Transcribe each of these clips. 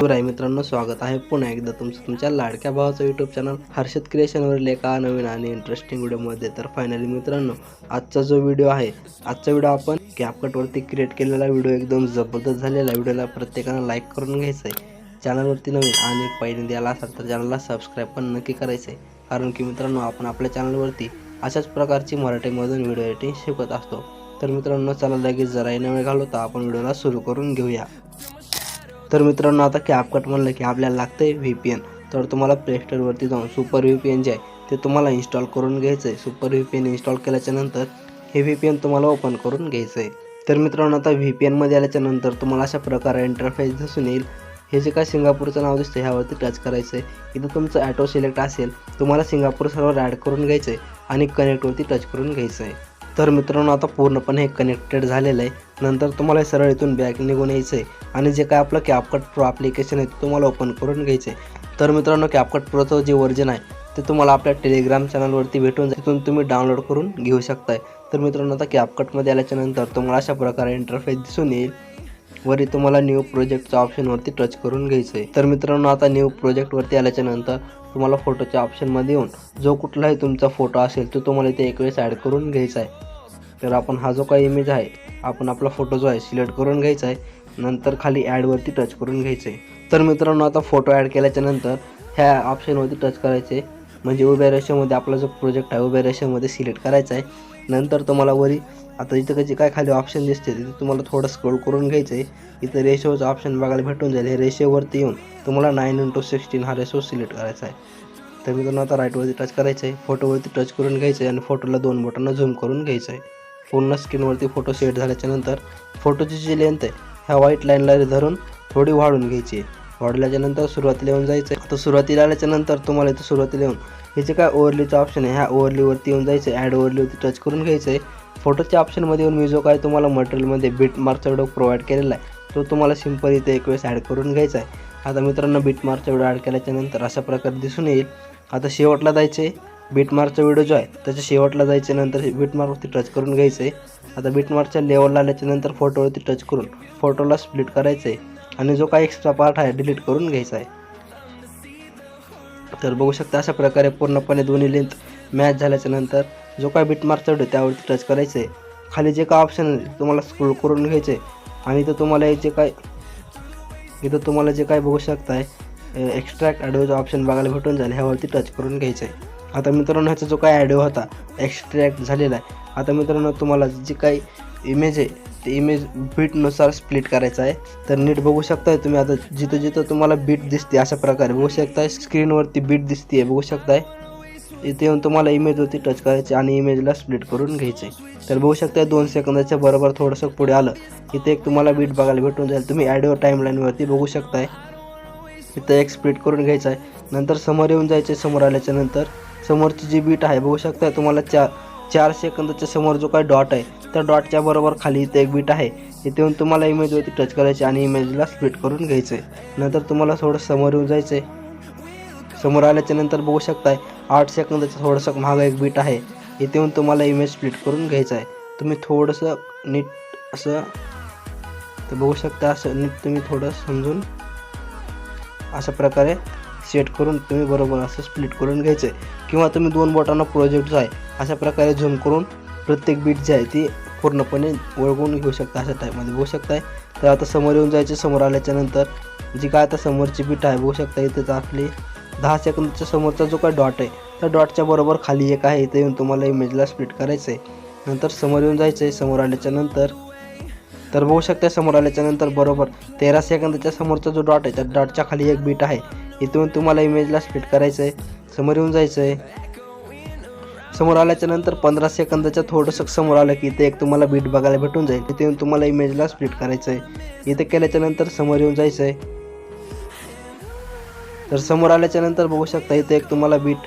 आहे मित्रांनो, स्वागत आहे पुन्हा एकदा तुमचं तुमच्या लाडक्या भावाचं यूट्यूब चॅनल हर्षद क्रिएशनवरील एका नवीन आणि इंटरेस्टिंग व्हिडिओमध्ये. तर फायनली मित्रांनो, आजचा जो व्हिडिओ आहे, आजचा व्हिडिओ आपण कॅपकटवरती क्रिएट केलेला व्हिडिओ एकदम जबरदस्त झालेला. व्हिडिओला प्रत्येकानं लाईक करून घ्यायचं आहे. चॅनलवरती नवीन आणि पहिल्यांदा आला असाल तर चॅनलला सबस्क्राईब पण नक्की करायचं आहे, कारण की मित्रांनो आपण आपल्या चॅनलवरती अशाच प्रकारची मराठीमधून व्हिडिओ एडिटिंग शिकत असतो. तर मित्रांनो, चला लगेच जरा न वेळ घालवता आपण व्हिडिओला सुरू करून घेऊया. तर मित्रांनो, आता कॅपकट म्हणलं की आपल्याला लागते VPN. तर तुम्हाला प्ले स्टोअरवरती जाऊन सुपर VPN जे आहे ते तुम्हाला इन्स्टॉल करून घ्यायचं आहे. सुपर VPN इन्स्टॉल केल्याच्या नंतर हे VPN तुम्हाला ओपन करून घ्यायचं आहे. तर मित्रांनो, आता VPNमध्ये आल्याच्या नंतर तुम्हाला अशा प्रकारे इंटरफेस दिसून येईल. हे जे काय सिंगापूरचं नाव दिसतं ह्यावरती टच करायचं आहे. इथं तुमचं ॲटो सिलेक्ट असेल, तुम्हाला सिंगापूर सर्व्हर ॲड करून घ्यायचं आहे आणि कनेक्टवरती टच करून घ्यायचं आहे. तर मित्रांनो, आता पूर्णपणे हे कनेक्टेड झालेलं आहे. नंतर तुम्हाला सरळ इथून बॅक निघून यायचं आहे आणि जे काय आपलं कॅपकट प्रो ॲप्लिकेशन आहे ते तुम्हाला ओपन करून घ्यायचं आहे. तर मित्रांनो, कॅपकट प्रोचं जे व्हर्जन आहे ते तुम्हाला आपल्या टेलिग्राम चॅनलवरती भेटून जाईल, तिथून तुम्ही डाउनलोड करून घेऊ शकताय. तर मित्रांनो, आता कॅपकटमध्ये आल्याच्यानंतर तुम्हाला अशा प्रकारे इंटरफेस दिसून येईल. वरी तुम्हाला न्यू प्रोजेक्टच्या ऑप्शनवरती टच करून घ्यायचं आहे. तर मित्रांनो, आता न्यू प्रोजेक्टवरती आल्याच्यानंतर तुम्हाला फोटोच्या ऑप्शनमध्ये येऊन जो कुठलाही तुमचा फोटो असेल तो तुम्हाला इथे एक वेळेस ॲड करून घ्यायचा आहे. तर आपण हा जो काही इमेज आहे, आपण आपला फोटो जो आहे सिलेक्ट करून घ्यायचा आहे. नंतर खाली ॲडवरती टच करून घ्यायचं आहे. तर मित्रांनो, आता फोटो ॲड केल्याच्या नंतर ह्या ऑप्शनवरती टच करायचे, म्हणजे उभ्या रेषेमध्ये आपला जो प्रोजेक्ट आहे उभ्या रेषेमध्ये सिलेक्ट करायचा आहे. नंतर तुम्हाला वरी आता इथं जे काय खाली ऑप्शन दिसते तिथे तुम्हाला थोडं स्क्रोल करून घ्यायचं आहे. इथं रेशोचं ऑप्शन बघायला भेटून जाईल. हे रेशोवरती येऊन तुम्हाला 9:16 हा रेशो सिलेक्ट करायचा आहे. तर मित्रांनो, आता राईटवरती टच करायचं आहे, फोटोवरती टच करून घ्यायचं आहे आणि फोटोला 2 बोटांना झूम करून घ्यायचं आहे. पूर्ण स्क्रीनवरती फोटो सेट झाल्याच्या नंतर फोटोची जी लेंथ आहे ह्या व्हाईट लाईनला धरून थोडी वाढून घ्यायची आहे. वाढल्याच्या नंतर सुरुवातीला येऊन जायचं आहे. आता सुरुवातीला आल्याच्या नंतर तुम्हाला इथं सुरुवातीला येऊन हे जे काय ओव्हरलीचं ऑप्शन आहे ह्या ओव्हरलीवरती येऊन जायचं आहे. ॲड ओव्हरलीवरती टच करून घ्यायचं आहे. फोटोच्या ऑप्शनमध्ये येऊन मी जो काय तुम्हाला मटेरियलमध्ये बिटमार्कचा व्हिडिओ प्रोव्हाइड केलेला आहे तो तुम्हाला सिंपल इथे एक वेळेस ॲड करून घ्यायचा आहे. आता मित्रांनो, बिटमार्कचा व्हिडिओ ॲड केल्याच्या नंतर अशा प्रकारे दिसून येईल. आता शेवटला जायचं आहे. बिटमार्कचा व्हिडिओ जो आहे त्याच्या शेवटला जायचं, नंतर बिटमार्कवरती टच करून घ्यायचं आहे. आता बिटमार्कच्या लेवलला आल्याच्या नंतर फोटोवरती टच करून फोटोला स्प्लिट करायचं आहे आणि जो काही एक्स्ट्रा पार्ट आहे डिलीट करून घ्यायचा आहे. तर बघू शकता अशा प्रकारे पूर्णपणे दोन्ही लेंथ मॅच झाल्याच्या नंतर जो काय बिटमार्कचा व्हिडिओ त्यावरती टच करायचं आहे. खाली जे काय ऑप्शन आहे तुम्हाला स्क्रोल करून घ्यायचं आहे आणि इथं तुम्हाला जे काय बघू शकताय एक्स्ट्रॅक्ट ऑडिओचा ऑप्शन बघायला भेटून जाईल. ह्यावरती टच करून घ्यायचं आहे. आता मित्रांनो, ह्याचा जो काय ऑडिओ होता एक्स्ट्रॅक्ट झालेला आहे. आता मित्रांनो, तुम्हाला जे काही इमेज आहे ते इमेज बीटनुसार स्प्लिट करायचं आहे. तर नीट बघू शकताय तुम्ही. आता जिथं जिथं तुम्हाला बीट दिसते अशा प्रकारे बघू शकताय, स्क्रीनवरती बीट दिसते बघू शकताय. इथे येऊन तुम्हाला इमेजवरती टच करायचे आणि इमेजला स्प्लिट करून घ्यायचे. तर बघू शकताय 2 सेकंदाच्या बरोबर थोडंसं पुढे आलं इथे एक तुम्हाला बीट बघायला भेटून जाईल. तुम्ही ऑडिओ टाईमलाईनवरती बघू शकताय. इथं एक स्प्लिट करून घ्यायचं आहे. नंतर समोर येऊन जायचं. समोर आल्याच्या नंतर समोरची जी बीट आहे बघू शकताय तुम्हाला 4 सेकंदाच्या समोर जो काय डॉट आहे त्या डॉटच्या बरोबर खाली इथे एक बीट आहे. इथे येऊन तुम्हाला इमेजवरती टच करायचे आणि इमेजला स्प्लिट करून घ्यायचं आहे. नंतर तुम्हाला थोडं समोर येऊन जायचं आहे. समोर आल्याच्या नंतर बघू शकताय 8 सेकंदाचं थोडंसं मागं एक बीट आहे. इथे येऊन तुम्हाला इमेज स्प्लिट करून घ्यायचं आहे. तुम्ही थोडंसं नीट असं तर बघू शकता, असं नीट तुम्ही थोडं समजून अशा प्रकारे सेट करून तुम्ही बरोबर असं स्प्लिट करून घ्यायचं आहे. किंवा तुम्ही 2 बोटांना प्रोजेक्ट जो आहे अशा प्रकारे झूम करून प्रत्येक बीट जी आहे ती पूर्णपणे ओळखून घेऊ शकता अशा टाईपमध्ये बघू शकताय. तर आता समोर येऊन जायचे. समोर आल्याच्या नंतर जी काय आता समोरची बीट आहे बघू शकता इथेच आपली 10 सेकंदाच्या समोरचा जो काय डॉट आहे त्या डॉटच्या बरोबर खाली एक आहे. इथे येऊन तुम्हाला इमेजला स्प्लिट करायचं आहे. नंतर समोर येऊन जायचं आहे. समोर आल्याच्या नंतर तर बघू शकता समोर आल्याच्या नंतर बरोबर 13 सेकंदाच्या समोरचा जो डॉट आहे त्या डॉटच्या खाली एक बीट आहे. इथून तुम्हाला इमेजला स्प्लिट करायचं आहे. समोर येऊन जायचं आहे. समोर आल्याच्या नंतर 15 सेकंदाच्या थोडंसं समोर आलं की इथे एक तुम्हाला बीट बघायला भेटून जाईल. इथे येऊन तुम्हाला इमेजला स्प्लिट करायचं आहे. इथे केल्याच्या नंतर समोर येऊन जायचं आहे. तर समोर आल्याच्या नंतर बघू शकता इथे एक तुम्हाला बीट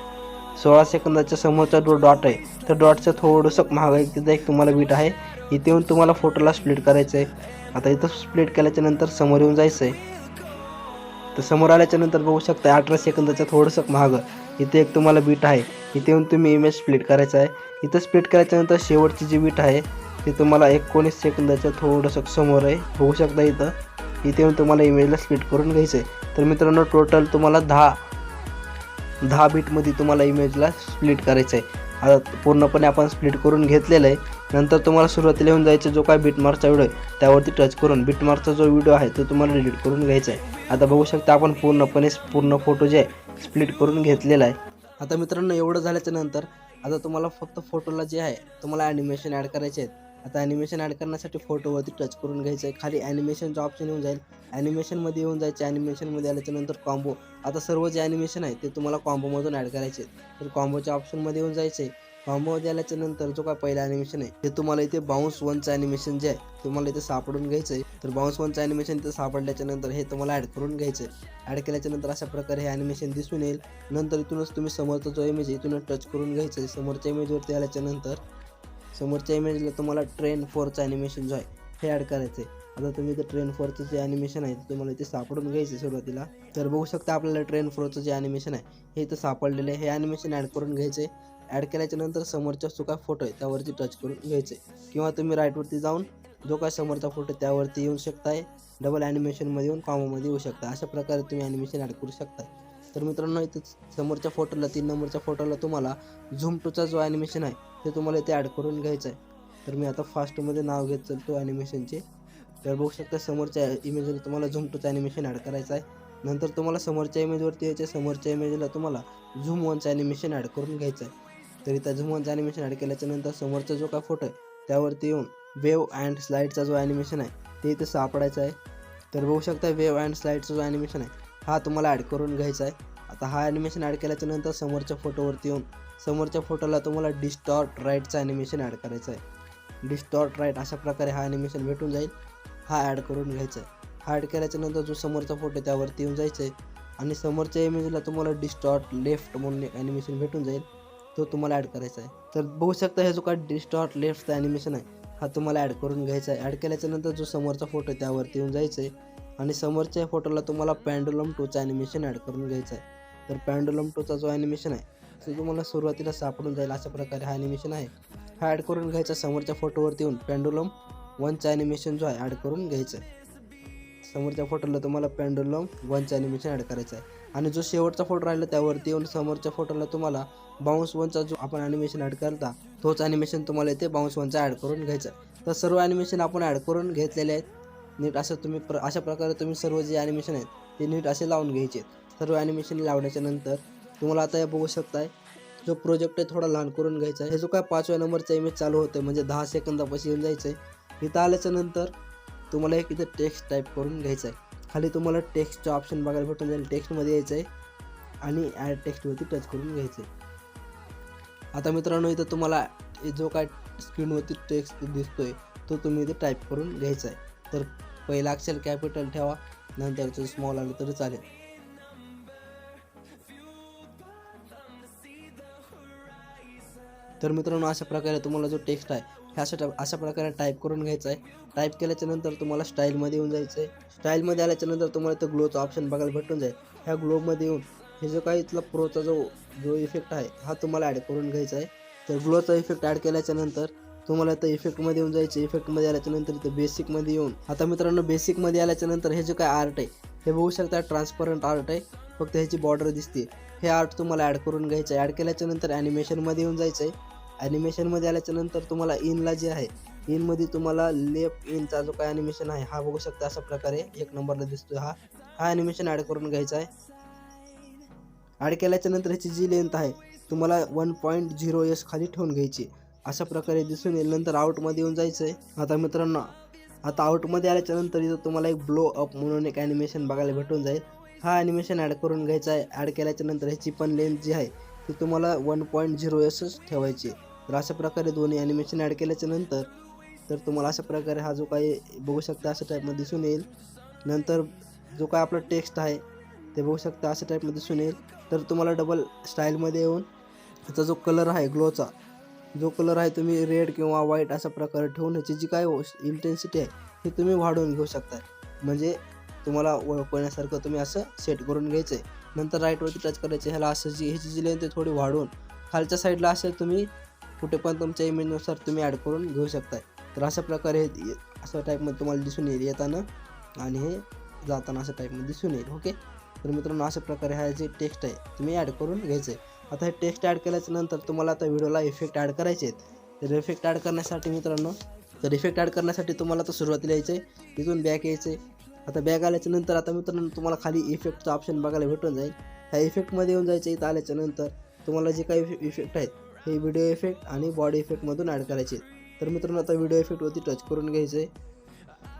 16 सेकंदाच्या समोरचा जो डॉट आहे त्या डॉटचं थोडंसं मागं तिथे एक तुम्हाला बीट आहे. इथे येऊन तुम्हाला फोटोला स्प्लिट करायचं आहे. आता इथं स्प्लिट केल्याच्या नंतर समोर येऊन जायचं आहे. तर समोर आल्याच्या नंतर बघू शकता 18 सेकंदाच्या थोडंसं मागं इथे एक तुम्हाला बीट आहे. इथे येऊन तुम्ही इमेज स्प्लिट करायचं आहे. इथं स्प्लिट केल्याच्या नंतर शेवटची जी बीट आहे ती तुम्हाला 19 सेकंदाच्या थोडंसं समोर आहे बघू शकता. इथे येऊन तुम्हाला इमेजला स्प्लिट करून घ्यायचं आहे. तर मित्रांनो टोटल तुम्हाला 10 बीटमध्ये तुम्हाला इमेजला स्प्लिट करायचं आहे. आता पूर्णपणे आपण स्प्लिट करून घेतलेलं आहे. नंतर तुम्हाला सुरुवातीला येऊन जायचं जो काय बीटमार्कचा व्हिडिओ आहे त्यावरती टच करून बीटमार्कचा जो व्हिडिओ आहे तो तुम्हाला डिलीट करून घ्यायचा आहे. आता बघू शकता आपण पूर्ण फोटो जे आहे स्प्लिट करून घेतलेला आहे. आता मित्रांनो एवढं झाल्याच्या नंतर आता तुम्हाला फक्त फोटोला जे आहे तुम्हाला ॲनिमेशन ॲड करायचे आहेत. आता ॲनिमेशन ॲड करण्यासाठी फोटोवरती टच करून घ्यायचं आहे. खाली ॲनिमेशनचं ऑप्शन येऊन जाईल. ॲनिमेशनमध्ये येऊन जायचे. ॲनिमेशनमध्ये आल्याच्यानंतर कॉम्बो. आता सर्व जे ॲनिमेशन आहे ते तुम्हाला कॉम्बोमधून ॲड करायचे आहेत. तर कॉम्बोच्या ऑप्शनमध्ये येऊन जायचं आहे. कॉम्बोमध्ये आल्याच्यानंतर जो काय पहिला ॲनिमेशन आहे ते तुम्हाला इथे बाउन्स वनचं ॲनिमेशन जे आहे तुम्हाला इथे सापडून घ्यायचं आहे. तर बाउन्स वनचं ॲनिमेशन इथे सापडल्याच्यानंतर हे तुम्हाला ॲड करून घ्यायचं आहे. ॲड केल्याच्यानंतर अशा प्रकारे हे ॲनिमेशन दिसून येईल. नंतर इथूनच तुम्ही समोरचा जो इमेज आहे इथूनच टच करून घ्यायचं आहे. समोरच्या इमेजवरती आल्याच्यानंतर समोरच्या इमेजला तुम्हाला ट्रेन 4चं ॲनिमेशन जो आहे हे ॲड करायचं आहे. आता तुम्ही इथे ट्रेन 4चं जे ॲनिमेशन आहे ते तुम्हाला इथे सापडून घ्यायचं आहे सुरुवातीला. तर बघू शकता आपल्याला ट्रेन 4चं जे ॲनिमेशन आहे हे इथं सापडलेलं आहे. हे ॲनिमेशन ॲड करून घ्यायचं आहे. ॲड केल्याच्यानंतर समोरचा जो काय फोटो आहे त्यावरती टच करून घ्यायचं आहे किंवा तुम्ही राईटवरती जाऊन जो काय समोरचा फोटो त्यावरती येऊ शकताय. डबल ॲनिमेशनमध्ये येऊन कॉमोमध्ये येऊ शकता. अशा प्रकारे तुम्ही ॲनिमेशन ॲड करू शकता. तर मित्रांनो इथं समोरच्या फोटोला 3 नंबरच्या फोटोला तुम्हाला झूम टूचा जो ॲनिमेशन आहे ते तुम्हाला इथे ॲड करून घ्यायचं आहे. तर मी आता फास्टमध्ये नाव घेत चालतो ॲनिमेशनचे. तर बघू शकता समोरच्या इमेजला तुम्हाला झूम टूचं ॲनिमेशन ॲड करायचं आहे. नंतर तुम्हाला समोरच्या इमेजवरती यायचं. समोरच्या इमेजला तुम्हाला झूम वनचं ॲनिमेशन ॲड करून घ्यायचं आहे. तर इथं झूम वनचं ॲनिमेशन ॲड केल्याच्यानंतर समोरचा जो काय फोटो आहे त्यावरती येऊन वेव अँड स्लाईडचा जो ॲनिमेशन आहे ते इथे सापडायचा आहे. तर बघू शकता वेव अँड स्लाईडचा जो ॲनिमेशन आहे हा तुम्हाला ॲड करून घ्यायचा आहे. आता हा ॲनिमेशन ॲड केल्याच्यानंतर समोरच्या फोटोवरती येऊन समोरच्या फोटोला तुम्हाला डिस्टॉर्ट राईटचं ॲनिमेशन ॲड करायचं आहे. डिस्टॉर्ट राईट अशा प्रकारे हा ॲनिमेशन भेटून जाईल. हा ॲड करून घ्यायचा आहे. हा ॲड केल्याच्यानंतर जो समोरचा फोटो त्यावरती येऊन जायचं आहे आणि समोरच्या इमेजला तुम्हाला डिस्टॉर्ट लेफ्ट म्हणून एक ॲनिमेशन भेटून जाईल. तो तुम्हाला ॲड करायचा आहे. तर बघू शकता हे जो काय डिस्टॉर्ट लेफ्टचा ॲनिमेशन आहे हा तुम्हाला ॲड करून घ्यायचा आहे. ॲड केल्याच्यानंतर जो समोरचा फोटो आहे त्यावरती येऊन जायचं आहे आणि समोरच्या फोटोला तुम्हाला पेंडुलम 2चं ॲनिमेशन ॲड करून घ्यायचं आहे. तर पेंडुलम 2चा जो ॲनिमेशन आहे तो तुम्हाला सुरुवातीला सापडून जाईल. अशा प्रकारे हा ॲनिमेशन आहे हा ॲड करून घ्यायचा. समोरच्या फोटोवरती येऊन पेंडुलम 1चं ॲनिमेशन जो आहे ॲड करून घ्यायचं आहे. समोरच्या फोटोला तुम्हाला पेंडुलम 1चं ॲनिमेशन ॲड करायचं आहे आणि जो शेवटचा फोटो राहिला त्यावरती येऊन समोरच्या फोटोला तुम्हाला बाउन्स 1चा जो आपण ॲनिमेशन ॲड करता तोच ॲनिमेशन तुम्हाला इथे बाउन्स 1चा ॲड करून घ्यायचा आहे. तर सर्व ॲनिमेशन आपण ॲड करून घेतलेले आहेत. नीट असं तुम्ही अशा प्रकारे तुम्ही सर्व जे ॲनिमेशन आहेत ते नीट असे लावून घ्यायचे. सर्व ॲनिमेशन लावण्याच्या नंतर तुम्हाला आता हे बघू शकताय जो प्रोजेक्ट आहे थोडा लहान करून घ्यायचा आहे. हे जो काय 5व्या नंबरचा इमेज चालू होतं म्हणजे 10 सेकंदापाशी येऊन जायचं आहे. इथं आल्याच्यानंतर तुम्हाला एक इथं टेक्स्ट टाईप करून घ्यायचं आहे. खाली तुम्हाला टेक्स्टचं ऑप्शन बघायला भेटून जाईल. टेक्स्टमध्ये यायचं आहे आणि ॲड टेक्स्टवरती टच करून घ्यायचं आहे. आता मित्रांनो इथं तुम्हाला जो काय स्क्रीनवरती टेक्स्ट दिसतोय तो तुम्ही इथे टाईप करून घ्यायचा आहे. तर पहिला अक्षर कॅपिटल ठेवा नंतरचं स्मॉल आलं तरी चालेल. तर मित्रांनो अशा प्रकारे तुम्हाला जो टेक्स्ट आहे ह्या अशा प्रकारे टाईप करून घ्यायचा आहे. टाईप केल्याच्यानंतर तुम्हाला स्टाईलमध्ये येऊन जायचं आहे. स्टाईलमध्ये आल्याच्यानंतर तुम्हाला इथं ग्लोचा ऑप्शन बघायला भेटून जाईल. ह्या ग्लोमध्ये येऊन हे जो काही इथला प्रोचा जो इफेक्ट आहे हा तुम्हाला ॲड करून घ्यायचा आहे. तर ग्लोचा इफेक्ट ॲड केल्याच्यानंतर तुम्हाला इथं इफेक्टमध्ये येऊन जायचं. इफेक्टमध्ये आल्याच्यानंतर इथं बेसिकमध्ये येऊन आता मित्रांनो बेसिकमध्ये आल्याच्यानंतर हे जे काय आर्ट आहे हे बघू शकता ट्रान्सपरंट आर्ट आहे. फक्त ह्याची बॉर्डर दिसते. हे आर्ट तुम्हाला ॲड करून घ्यायचं आहे. ॲड केल्याच्यानंतर ॲनिमेशनमध्ये येऊन जायचं आहे. ॲनिमेशनमध्ये आल्याच्यानंतर तुम्हाला इनला जे आहे इनमध्ये तुम्हाला लेफ्ट इनचा जो काय ॲनिमेशन आहे हा बघू शकता अशा प्रकारे 1 नंबरला दिसतोय. हा ॲनिमेशन ॲड करून घ्यायचा आहे. ॲड केल्याच्यानंतर ह्याची जी लेंथ आहे तुम्हाला 1.0s खाली ठेवून घ्यायची. अशा प्रकारे दिसून येईल. नंतर आउटमध्ये येऊन जायचं आहे. आता मित्रांनो आता आउटमध्ये आल्याच्यानंतर इथं तुम्हाला एक ब्लो अप म्हणून एक ॲनिमेशन बघायला भेटून जाईल. हा ॲनिमेशन ॲड करून घ्यायचा आहे. ॲड केल्याच्यानंतर ह्याची पण लेंथ जी आहे ती तुम्हाला 1.0s ठेवायची. तर अशा प्रकारे दोन्ही ॲनिमेशन ॲड केल्याच्यानंतर तर तुम्हाला अशा प्रकारे हा जो काही बघू शकता अशा टाईपमध्ये दिसून येईल. नंतर जो काय आपला टेक्स्ट आहे ते बघू शकता अशा टाईपमध्ये दिसून येईल. तर तुम्हाला डबल स्टाईलमध्ये येऊन त्याचा जो कलर आहे ग्लोचा जो कलर आहे तुम्ही रेड किंवा व्हाईट अशा प्रकारे ठेवून ह्याची जी काय इंटेन्सिटी आहे ही तुम्ही वाढवून घेऊ शकता. म्हणजे तुम्हाला ओळखण्यासारखं तुम्ही असं सेट करून घ्यायचं आहे. नंतर राईटवरती टच करायचं. ह्याला असं ह्याची जी लेंथ आहे थोडी वाढवून खालच्या साईडला असे तुम्ही कुठे पण तुमच्या इमेजनुसार तुम्ही ॲड करून घेऊ शकताय. तर अशा प्रकारे अशा टाईपमध्ये तुम्हाला दिसून येईल येताना आणि हे जाताना अशा टाईपमध्ये दिसून येईल. ओके. तर मित्रांनो अशा प्रकारे हा जे टेक्स्ट आहे तुम्ही ॲड करून घ्यायचं आहे. आता हे टेक्स्ट ॲड केल्याच्या नंतर तुम्हाला आता व्हिडिओला इफेक्ट ॲड करायचे आहेत. तर इफेक्ट ॲड करण्यासाठी मित्रांनो इफेक्ट ॲड करण्यासाठी तुम्हाला तर सुरुवातीला यायचं आहे, इथून बॅक यायचं आहे. आता बॅक आल्याच्या नंतर आता मित्रांनो तुम्हाला खाली इफेक्टचा ऑप्शन बघायला भेटून जाईल. ह्या इफेक्टमध्ये येऊन जायचं. इथं आल्याच्या नंतर तुम्हाला जे काही इफेक्ट आहेत हे व्हिडिओ इफेक्ट आणि बॉडी इफेक्टमधून ॲड करायचे. तर मित्रांनो आता व्हिडिओ इफेक्टवरती टच करून घ्यायचं आहे.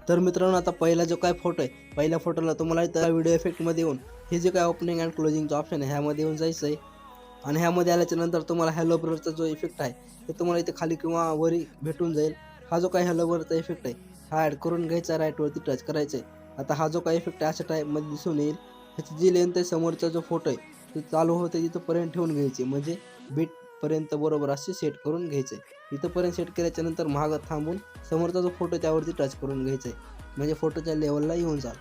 तर मित्रांनो आता पहिला जो काय फोटो आहे पहिल्या फोटोला तुम्हाला त्या व्हिडिओ इफेक्टमध्ये येऊन हे जे काय ओपनिंग अँड क्लोजिंगचं ऑप्शन आहे ह्यामध्ये येऊन जायचं आहे. आणि ह्यामध्ये आल्याच्या नंतर तुम्हाला हॅलो ब्लरचा जो इफेक्ट आहे ते तुम्हाला इथे खाली किंवा वरी भेटून जाईल. हा जो काही हॅलो ब्लरचा इफेक्ट आहे हा ॲड करून घ्यायचा, राईटवरती टच करायचं आहे. आता हा जो काही इफेक्ट आहे अशा टाईपमध्ये दिसून येईल. ह्याची जी लेंथ आहे समोरचा जो फोटो आहे तो चालू होते तिथंपर्यंत ठेवून घ्यायची, म्हणजे बीटपर्यंत बरोबर असे सेट करून घ्यायचे. इथंपर्यंत सेट केल्याच्या नंतर मागं थांबून समोरचा जो फोटो त्यावरती टच करून घ्यायचा आहे, म्हणजे फोटोच्या लेवलला येऊन जाल.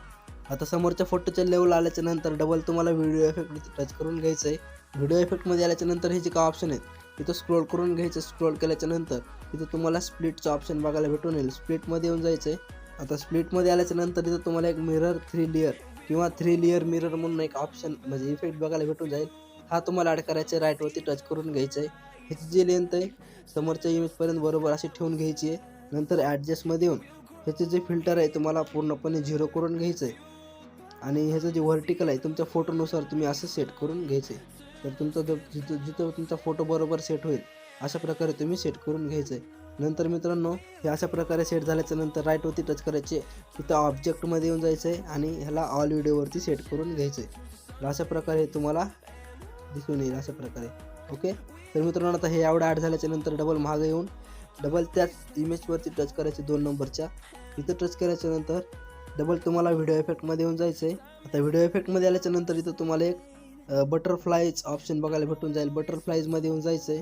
आता समोरच्या फोटोच्या लेवल आल्याच्या नंतर डबल तुम्हाला व्हिडिओ इफेक्टवरती टच करून घ्यायचं आहे. व्हिडिओ इफेक्टमध्ये आल्याच्या नंतर हे जे काय ऑप्शन आहेत तिथं स्क्रोल करून घ्यायचं. स्क्रोल केल्याच्या नंतर तिथं तुम्हाला स्प्लिटचं ऑप्शन बघायला भेटून येईल. स्प्लिटमध्ये येऊन जायचं आहे. आता स्प्लिटमध्ये आल्याच्या नंतर तिथं तुम्हाला एक मिरर 3 लेअर किंवा 3 लेअर मिरर म्हणून एक ऑप्शन म्हणजे इफेक्ट बघायला भेटून जाईल. हा तुम्हाला ॲड करायचा आहे, राईटवरती टच करून घ्यायचं आहे. ह्याची जी लेंथ आहे समोरच्या इमेजपर्यंत बरोबर अशी ठेवून घ्यायची आहे. नंतर ॲडजस्टमध्ये येऊन ह्याचे जे फिल्टर आहे तुम्हाला पूर्णपणे 0 करून घ्यायचं आहे. आणि ह्याचं जे व्हर्टिकल आहे तुमच्या फोटोनुसार तुम्ही असं सेट करून घ्यायचं आहे. तर तुमचा जो जिथं तुमचा फोटो बरोबर सेट होईल अशा प्रकारे तुम्ही सेट करून घ्यायचं आहे. नंतर मित्रांनो हे अशा प्रकारे सेट झाल्याच्या नंतर राईटवरती टच करायचे. तिथं ऑब्जेक्टमध्ये येऊन जायचं आहे आणि ह्याला ऑल व्हिडिओवरती सेट करून घ्यायचं आहे. तर अशा प्रकारे तुम्हाला दिसून येईल अशा प्रकारे. ओके. तर मित्रांनो आता हे एवढं ॲड झाल्याच्या नंतर डबल मागं येऊन डबल त्याच इमेजवरती टच करायचे 2 नंबरच्या. इथं टच केल्याच्या नंतर डबल तुम्हाला व्हिडिओ इफेक्टमध्ये येऊन जायचं आहे. आता व्हिडिओ इफेक्टमध्ये आल्याच्या नंतर इथं तुम्हाला एक बटरफ्लायज ऑप्शन बघायला भेटून जाईल. बटरफ्लायजमध्ये येऊन जायचं आहे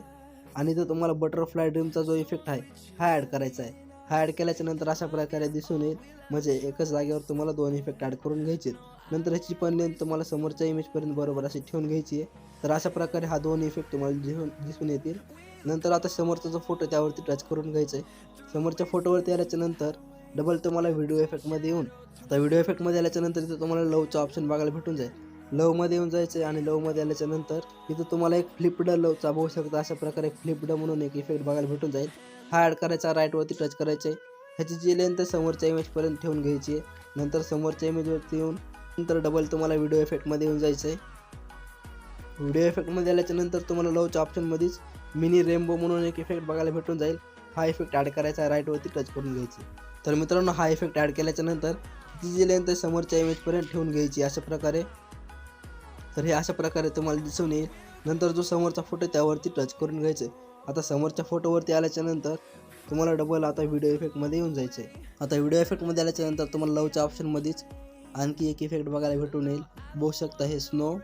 आणि इथं तुम्हाला बटरफ्लाय ड्रीमचा जो इफेक्ट आहे हा ॲड करायचा आहे. हा ॲड केल्याच्या नंतर अशा प्रकारे दिसून येईल, म्हणजे एकच जागेवर तुम्हाला 2 इफेक्ट ॲड करून घ्यायचे. नंतर ह्याची पण लेंथ तुम्हाला समोरच्या इमेजपर्यंत बरोबर अशी ठेवून घ्यायची आहे. तर अशा प्रकारे हा 2 इफेक्ट तुम्हाला दिसून येतील. नंतर आता समोरचा जो फोटो त्यावरती टच करून घ्यायचं आहे. समोरच्या फोटोवरती आल्याच्या नंतर डबल तुम्हाला व्हिडिओ इफेक्टमध्ये येऊन आता व्हिडिओ इफेक्टमध्ये आल्याच्या नंतर इथं तुम्हाला लवचा ऑप्शन बघायला भेटून जाईल. लवमध्ये येऊन जायचं आहे आणि लवमध्ये आल्याच्या नंतर इथं तुम्हाला एक फ्लिपड लवचा बघू शकता. अशा प्रकारे फ्लिपड म्हणून एक इफेक्ट बघायला भेटून जाईल. हा ॲड करायचा, राईटवरती टच करायचे आहे. ह्याची जी लेंथ आहे समोरच्या इमेजपर्यंत ठेवून घ्यायची आहे. नंतर समोरच्या इमेजवरती येऊन नंतर डबल तुम्हाला व्हिडिओ इफेक्टमध्ये येऊन जायचं आहे. व्हिडिओ इफेक्टमध्ये आल्याच्या नंतर तुम्हाला लवच्या ऑप्शनमध्येच मिनी रेनबो म्हणून एक इफेक्ट बघायला भेटून जाईल. हा इफेक्ट ॲड करायचा आहे, राईटवरती टच करून घ्यायची. तर मित्रांनो हा इफेक्ट ॲड केल्याच्या नंतर ती जी लेंथ आहे समोरच्या इमेजपर्यंत ठेवून घ्यायची अशा प्रकारे. तर हे अशा प्रकारे तुम्हाला दिसून येईल. नंतर जो समोरचा फोटो त्यावरती टच करून घ्यायचं आहे. आता समोरच्या फोटोवरती आल्याच्या नंतर तुम्हाला डबल आता व्हिडिओ इफेक्टमध्ये येऊन जायचं आहे. आता व्हिडिओ इफेक्टमध्ये आल्याच्या नंतर तुम्हाला लवच्या ऑप्शनमध्येच आणखी एक इफेक्ट बघायला भेटून येईल. बघू शकता हे स्नो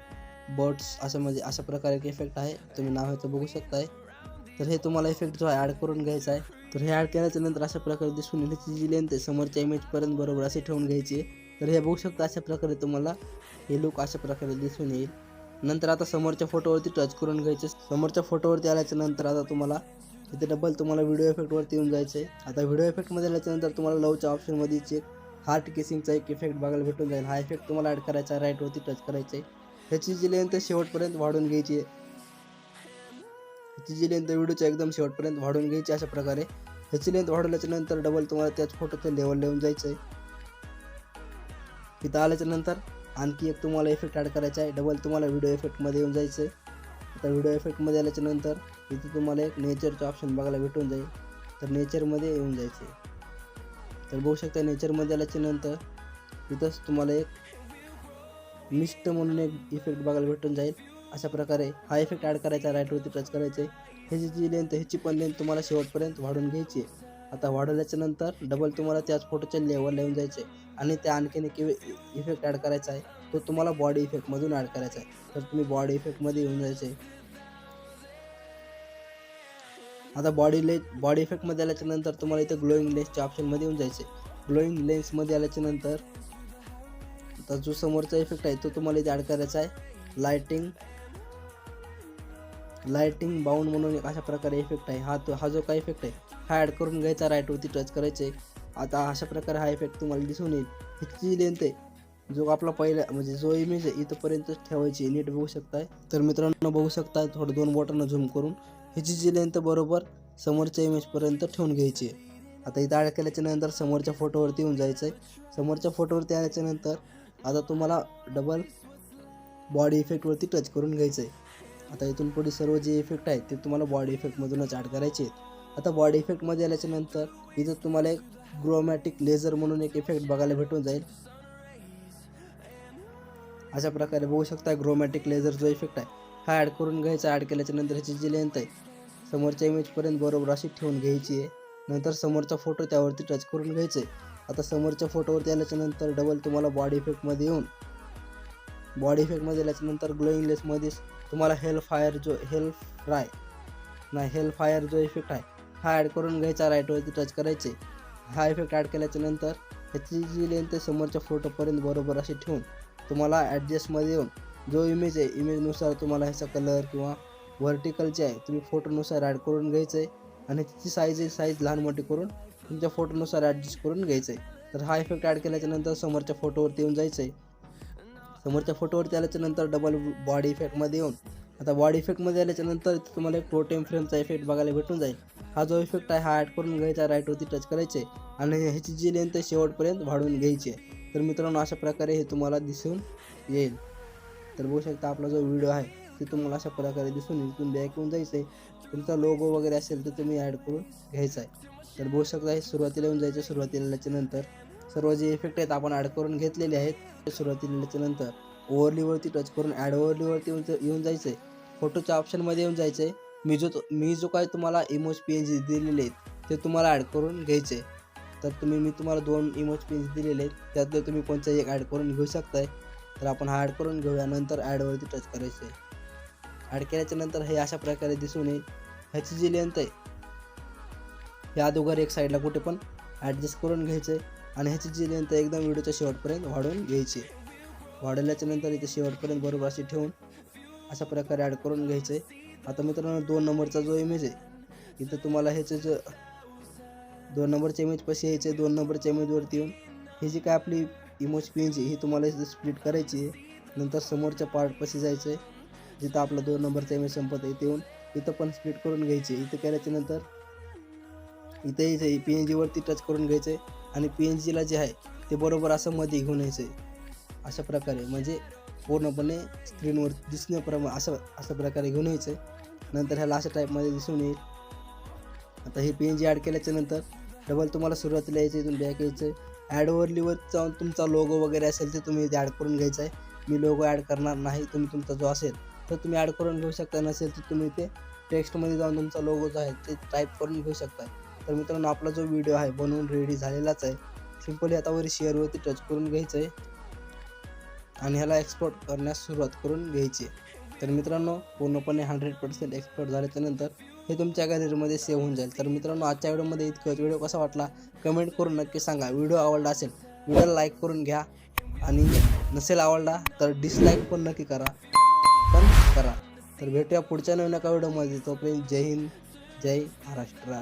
बर्ड्स असं म्हणजे अशा प्रकारे एक इफेक्ट आहे, तुम्ही नाव ह्याचं बघू शकताय. तर हे तुम्हाला इफेक्ट जो आहे ॲड करून घ्यायचा आहे. तर हे ॲड केल्याच्या नंतर अशा प्रकारे दिसून येईल. ह्याची जी लेंथ आहे समोरच्या इमेजपर्यंत बरोबर अशी ठेवून घ्यायची आहे. तर हे बघू शकता अशा प्रकारे तुम्हाला हे लुक अशा प्रकारे दिसून येईल. नंतर आता समोरच्या फोटोवरती टच करून घ्यायचे. समोरच्या फोटोवरती आल्याच्या नंतर आता तुम्हाला इथे डबल तुम्हाला व्हिडिओ इफेक्टवरती येऊन जायचं आहे. आता व्हिडिओ इफेक्टमध्ये आल्याच्या नंतर तुम्हाला लवच्या ऑप्शनमध्येच एक हार्ट किसिंगचा एक इफेक्ट बघायला भेटून जाईल. हा इफेक्ट तुम्हाला ॲड करायचा आहे, राईटवरती टच करायचं आहे. ह्याची जी लेंथ आहे शेवटपर्यंत वाढून घ्यायची आहे. ह्याची जी लेंथ व्हिडिओच्या एकदम शेवटपर्यंत वाढून घ्यायची अशा प्रकारे. ह्याची लेंथ वाढवल्याच्या नंतर डबल तुम्हाला त्याच फोटोचं लेवल येऊन जायचं आहे. इथं आल्याच्या नंतर आणखी एक तुम्हाला इफेक्ट ॲड करायचा आहे. डबल तुम्हाला व्हिडिओ इफेक्टमध्ये येऊन जायचं आहे. आता व्हिडिओ इफेक्टमध्ये आल्याच्या नंतर इथे तुम्हाला एक नेचरचं ऑप्शन बघायला भेटून जाईल. तर नेचरमध्ये येऊन जायचं आहे. तर बघू शकता नेचरमध्ये आल्याच्या नंतर इथंच तुम्हाला एक मिस्ट म्हणून एक इफेक्ट बघायला भेटून जाईल. अशा प्रकारे हा इफेक्ट ॲड करायचा, राईटवरती टच करायचं आहे. ह्याची जी लेंथ ह्याची पण लेंथ तुम्हाला शेवटपर्यंत वाढून घ्यायची आहे. आता वाढवल्याच्या नंतर डबल तुम्हाला त्याच फोटोच्या लेवलला येऊन जायचे आणि त्या आणखीन एक इफेक्ट ॲड करायचा आहे. तो तुम्हाला बॉडी इफेक्टमधून ॲड करायचा आहे. तर तुम्ही बॉडी इफेक्टमध्ये येऊन जायचे. आता बॉडी इफेक्टमध्ये आल्याच्या नंतर तुम्हाला इथे ग्लोईंग लेन्सच्या ऑप्शनमध्ये येऊन जायचे. ग्लोईंग लेन्समध्ये आल्याच्या नंतर आता जो समोरचा इफेक्ट आहे तो तुम्हाला इथे ॲड करायचा आहे. लाइटिंग बाउंड म्हणून एक अशा प्रकारे इफेक्ट आहे. हा जो काही इफेक्ट आहे हा ॲड करून घ्यायचा, राईटवरती टच करायचे. आता अशा प्रकारे हा इफेक्ट तुम्हाला दिसून येईल. ह्याची लेंथ आहे जो आपला पहिला म्हणजे जो इमेज आहे इथंपर्यंत ठेवायची, नीट बघू शकताय. तर मित्रांनो बघू शकताय थोडं 2 बोटांना झूम करून ह्याची जी लेंथ बरोबर समोरच्या इमेजपर्यंत ठेवून घ्यायची आहे. आता इथं ॲड केल्याच्या नंतर समोरच्या फोटोवरती येऊन जायचं आहे. समोरच्या फोटोवरती आल्याच्या नंतर आता तुम्हाला डबल बॉडी इफेक्टवरती टच करून घ्यायचं आहे. आता इथून पुढे सर्व जे इफेक्ट आहेत ते तुम्हाला बॉडी इफेक्टमधूनच ॲड करायचे आहेत. आता बॉडी इफेक्टमध्ये आल्याच्या नंतर इथं तुम्हाला एक क्रोमॅटिक लेझर म्हणून एक इफेक्ट बघायला भेटून जाईल. अशा प्रकारे बघू शकता क्रोमॅटिक लेझर जो इफेक्ट आहे हा ॲड करून घ्यायचा. ॲड केल्याच्या नंतर ह्याची जी लेंथ आहे समोरच्या इमेजपर्यंत बरोबर अशी ठेवून घ्यायची आहे. नंतर समोरचा फोटो त्यावरती टच करून घ्यायचं आहे. आता समोरच्या फोटोवरती आल्याच्या नंतर डबल तुम्हाला बॉडी इफेक्टमध्ये येऊन बॉडी इफेक्टमध्ये आल्याच्यानंतर ग्लोईंग लेसमध्ये तुम्हाला हेल फायर जो इफेक्ट आहे हा ॲड करून घ्यायचा. राईटवरती टच करायचे. हा इफेक्ट ॲड केल्याच्या नंतर ह्याची जी लेंथ आहे समोरच्या फोटोपर्यंत बरोबर अशी ठेवून तुम्हाला ॲडजस्टमध्ये येऊन जो इमेज आहे इमेजनुसार तुम्हाला ह्याचा कलर किंवा व्हर्टिकलचे आहे तुम्ही फोटोनुसार ॲड करून घ्यायचं आहे. आणि ह्याची साईज लहान मोठी करून तुमच्या फोटोनुसार ॲडजस्ट करून घ्यायचं आहे. तर हा इफेक्ट ॲड केल्याच्या नंतर समोरच्या फोटोवरती येऊन जायचं आहे. समोरच्या फोटोवरती आल्याच्या नंतर डबल बॉडी इफेक्टमध्ये येऊन आता बॉडी इफेक्टमध्ये आल्याच्या नंतर तुम्हाला एक टोटेम फ्रेमचा इफेक्ट बघायला भेटून जाईल. हा जो इफेक्ट आहे हा ॲड करून घ्यायचा. राईटवरती टच करायचे आणि ह्याची जी लेंथ आहे शेवटपर्यंत वाढवून घ्यायची आहे. तर मित्रांनो अशा प्रकारे हे तुम्हाला दिसून येईल. तर बघू शकता आपला जो व्हिडिओ आहे ते तुम्हाला अशा प्रकारे दिसून येईल. इथून बॅक येऊन जायचं आहे. तुमचा लोगो वगैरे असेल तर तुम्ही ॲड करून घ्यायचा आहे. तर बघू शकता हे सुरुवातीला येऊन जायचं. सुरुवातीला आल्याच्या नंतर सर्व जे इफेक्ट आहेत आपण ॲड करून घेतलेले आहेत. सुरुवातीला आल्याच्या नंतर ओव्हरलीवरती टच करून ॲड ओव्हरलीवरती येऊन जायचं आहे. फोटोच्या ऑप्शनमध्ये येऊन जायचं आहे. मी जो काय तुम्हाला इमोज PNG दिलेले आहेत ते तुम्हाला ॲड करून घ्यायचे. तर मी तुम्हाला 2 इमोज PNG दिलेले आहेत त्यातले तुम्ही कोणताही एक ॲड करून घेऊ शकताय. तर आपण हा ॲड करून घेऊया. नंतर ॲडवरती टच करायचं आहे. ॲड केल्याच्या नंतर हे अशा प्रकारे दिसून येईल. ह्याची जी लेंथ आहे हे अगोदर एक साईडला कुठे पण ॲडजस्ट करून घ्यायचं आहे. आणि ह्याची जी लेंथ आहे एकदम व्हिडिओच्या शेवटपर्यंत वाढवून घ्यायची. वाढवल्याच्या नंतर इथे शेवटपर्यंत बरोबर अशी ठेवून अशा प्रकारे ॲड करून घ्यायचं आहे. आता मित्रांनो 2 नंबरचा जो इमेज आहे इथं तुम्हाला ह्याचं जो 2 नंबरच्या इमेजपाशी यायचं आहे. 2 नंबरच्या इमेजवरती येऊन ही जी काय आपली इमोज PNG ही तुम्हाला इथं स्प्लिट करायची आहे. नंतर समोरच्या पार्टपाशी जायचं आहे जिथं आपला 2 नंबरचा इमेज संपत आहे. इथे येऊन इथं पण स्प्लिट करून घ्यायची. इथं केल्याच्या नंतर इथे PNGवरती टच करून घ्यायचं आहे. आणि PNGला जे आहे ते बरोबर असं मध्ये घेऊन यायचं आहे. अशा प्रकारे म्हणजे पूर्णपणे स्क्रीनवर दिसण्याप्रमाणे अशा प्रकारे घेऊन यायचं आहे. नंतर ह्याला अशा टाईपमध्ये दिसून येईल. आता हे PNG ॲड केल्याच्या नंतर डबल तुम्हाला सुरुवातीला यायचं इथून बॅक यायचं आहे. ॲड ओव्हरलीवर जाऊन तुमचा लोगो वगैरे असेल ते तुम्ही इथे ॲड करून घ्यायचा आहे. मी लोगो ॲड करणार नाही. तुम्ही तुमचा जो असेल तर तुम्ही ॲड करून घेऊ शकता. नसेल तर तुम्ही ते टेक्स्टमध्ये जाऊन तुमचा लोगो जो आहे ते टाईप करून घेऊ शकता. तर मित्रांनो आपला जो व्हिडिओ आहे बनवून रेडी झालेलाच आहे. सिम्पली आता वर शेअरवरती टच करून घ्यायचं आहे आणि ह्याला एक्सपोर्ट करण्यास सुरुवात करून घ्यायची. तर मित्रांनो पूर्णपणे 100% एक्सपोर्ट झाल्याच्यानंतर हे तुमच्या गॅलरीमध्ये सेव्ह होऊन जाईल. तर मित्रांनो आजच्या व्हिडिओमध्ये इतकंच. व्हिडिओ कसा वाटला कमेंट करून नक्की सांगा. व्हिडिओ आवडला असेल व्हिडिओला लाईक करून घ्या आणि नसेल आवडला तर डिसलाईक पण नक्की करा. तर भेटूया पुढच्या नवीन एका व्हिडिओमध्ये. तोपर्यंत जय हिंद जय महाराष्ट्र.